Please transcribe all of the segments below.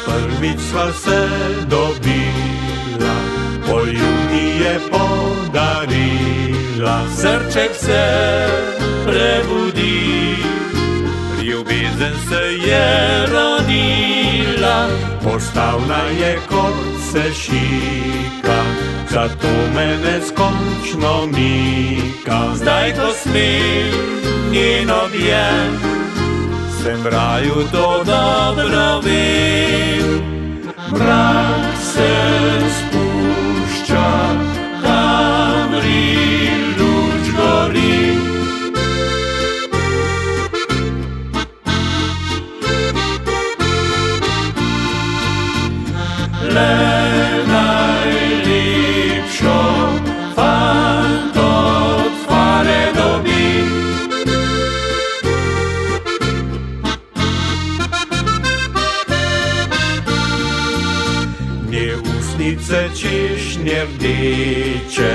Prvičstva se dobila, poljubi je podarila. Srček se prebudi, ljubezen se je rodila. Postavna je kot se šika, zato me neskončno mika. Zdaj, ko smem njen objem, sem v raju, to dobro vem. Mrak se spušča, kamri luč gori. Le najlepšo fant od fare dobi. Nje usnice češnje rdeče,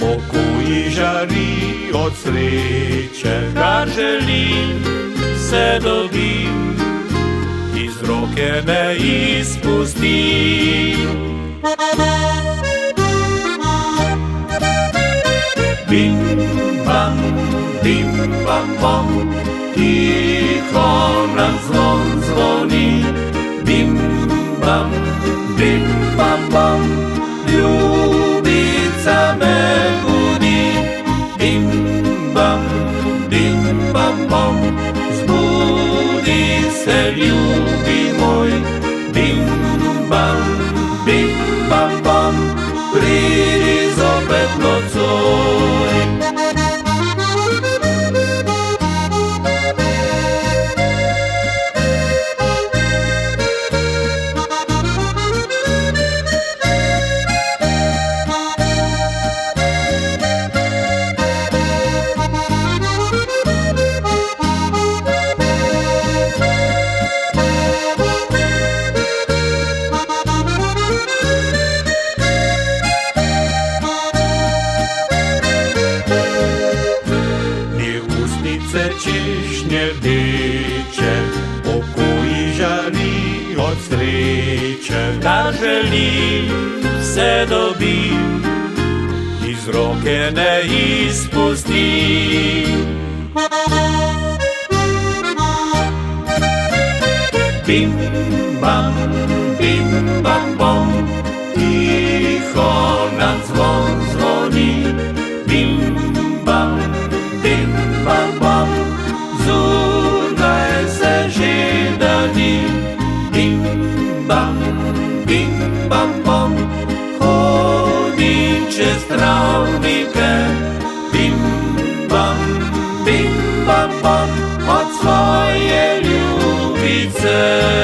oko ji žari od sreče. Kar želim, se dobim, iz roke ne izpustim. Bim bam, bim bam bom, tiho nam zvon zvoni. Bim bam, bim bam bom, ljubica me budi. Bim bam bom, zbudi se ljubi moj. Bim bam bom, pridi zopet nocoj. Češnje rdeče, oko ji žari od sreče. Kar želim, se dobim, iz roke ne izpustim. Bim bam bom, tiho nam zvon zvoni. Bim bam bom, zunaj se že dani. Bim bam bom, hodim čez travnike. Bim bam bom, od svoje ljubice.